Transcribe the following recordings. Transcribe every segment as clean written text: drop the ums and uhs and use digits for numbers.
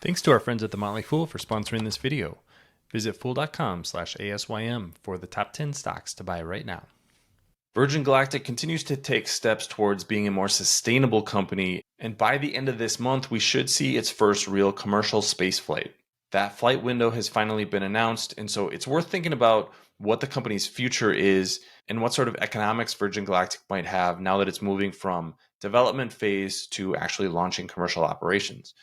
Thanks to our friends at The Motley Fool for sponsoring this video. Visit fool.com/ASYM for the top 10 stocks to buy right now. Virgin Galactic continues to take steps towards being a more sustainable company, and by the end of this month, we should see its first real commercial space flight. That flight window has finally been announced, and so it's worth thinking about what the company's future is and what sort of economics Virgin Galactic might have now that it's moving from development phase to actually launching commercial operations.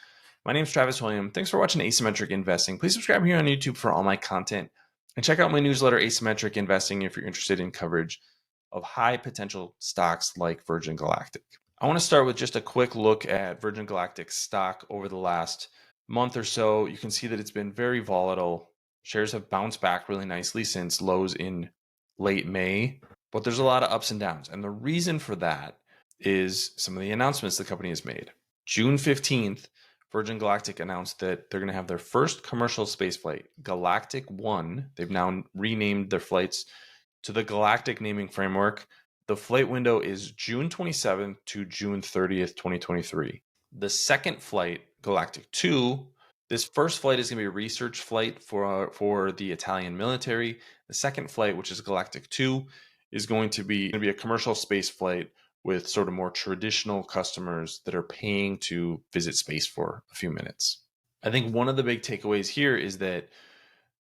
My name is Travis William. Thanks for watching Asymmetric Investing. Please subscribe here on YouTube for all my content and check out my newsletter, Asymmetric Investing, if you're interested in coverage of high potential stocks like Virgin Galactic. I want to start with just a quick look at Virgin Galactic's stock over the last month or so. You can see that it's been very volatile. Shares have bounced back really nicely since lows in late May, but there's a lot of ups and downs. And the reason for that is some of the announcements the company has made. June 15th, Virgin Galactic announced that they're going to have their first commercial space flight, Galactic 1. They've now renamed their flights to the Galactic naming framework. The flight window is June 27th to June 30th, 2023. The second flight, Galactic 2, this first flight is going to be a research flight for the Italian military. The second flight, which is Galactic 2, is going to be a commercial space flight with sort of more traditional customers that are paying to visit space for a few minutes. I think one of the big takeaways here is that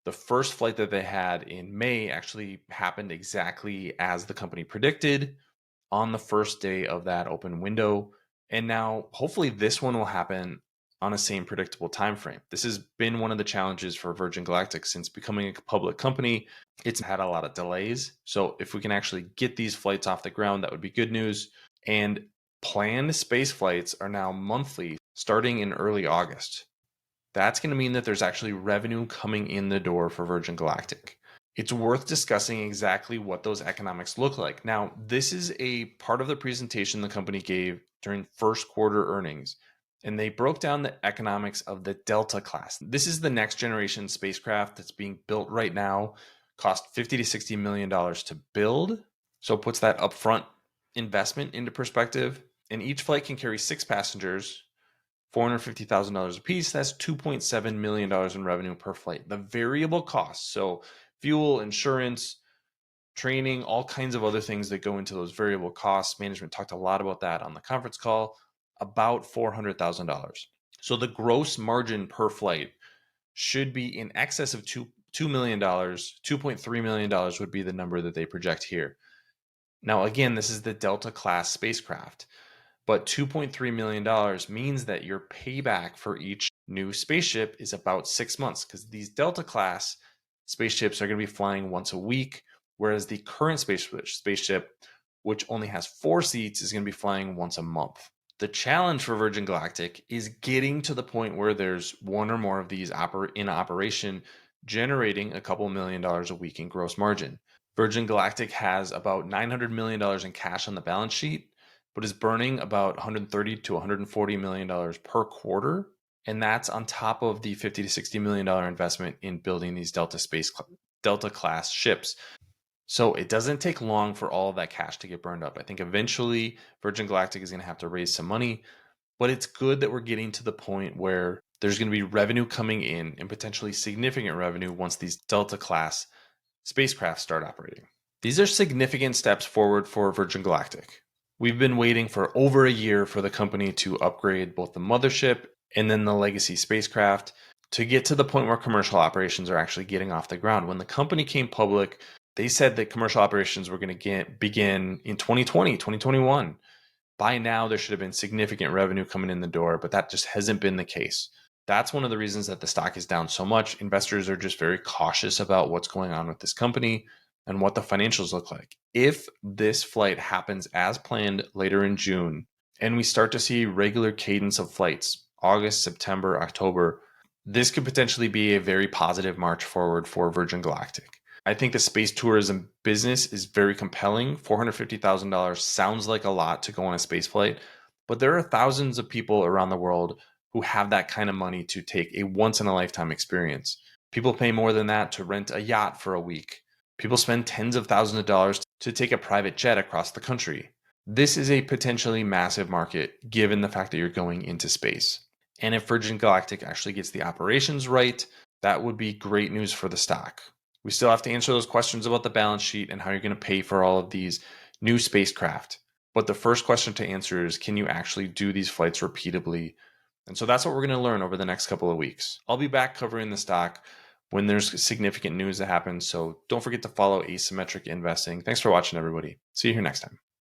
the first flight that they had in May actually happened exactly as the company predicted on the first day of that open window. And now hopefully this one will happen on a same predictable time frame. This has been one of the challenges for Virgin Galactic since becoming a public company. It's had a lot of delays. So if we can actually get these flights off the ground, that would be good news. And planned space flights are now monthly starting in early August. That's going to mean that there's actually revenue coming in the door for Virgin Galactic. It's worth discussing exactly what those economics look like. Now, this is a part of the presentation the company gave during first quarter earnings, and they broke down the economics of the Delta class. This is the next generation spacecraft that's being built right now, cost $50 to $60 million to build. So it puts that upfront investment into perspective. And each flight can carry 6 passengers, $450,000 a piece. That's $2.7 million in revenue per flight. The variable costs, so fuel, insurance, training, all kinds of other things that go into those variable costs. Management talked a lot about that on the conference call, about $400,000. So the gross margin per flight should be in excess of $2 million. $2.3 million would be the number that they project here. Now, again, this is the Delta class spacecraft, but $2.3 million means that your payback for each new spaceship is about 6 months, because these Delta class spaceships are going to be flying once a week, whereas the current spaceship, which only has 4 seats, is going to be flying once a month. The challenge for Virgin Galactic is getting to the point where there's one or more of these in operation, generating a couple $1 million a week in gross margin. Virgin Galactic has about $900 million in cash on the balance sheet, but is burning about $130 to $140 million per quarter. And that's on top of the $50 to $60 million investment in building these Delta class ships. So it doesn't take long for all of that cash to get burned up. I think eventually Virgin Galactic is going to have to raise some money, but it's good that we're getting to the point where there's going to be revenue coming in, and potentially significant revenue, once these Delta class spacecraft start operating. These are significant steps forward for Virgin Galactic. We've been waiting for over a year for the company to upgrade both the mothership and then the legacy spacecraft to get to the point where commercial operations are actually getting off the ground. When the company came public, they said that commercial operations were going to begin in 2020, 2021. By now, there should have been significant revenue coming in the door, but that just hasn't been the case. That's one of the reasons that the stock is down so much. Investors are just very cautious about what's going on with this company and what the financials look like. If this flight happens as planned later in June, and we start to see regular cadence of flights, August, September, October, this could potentially be a very positive march forward for Virgin Galactic. I think the space tourism business is very compelling. $450,000 sounds like a lot to go on a space flight, but there are thousands of people around the world who have that kind of money to take a once-in-a-lifetime experience. People pay more than that to rent a yacht for a week. People spend tens of thousands of dollars to take a private jet across the country. This is a potentially massive market given the fact that you're going into space. And if Virgin Galactic actually gets the operations right, that would be great news for the stock. We still have to answer those questions about the balance sheet and how you're going to pay for all of these new spacecraft. But the first question to answer is, can you actually do these flights repeatably? And so that's what we're going to learn over the next couple of weeks. I'll be back covering the stock when there's significant news that happens. So don't forget to follow Asymmetric Investing. Thanks for watching, everybody. See you here next time.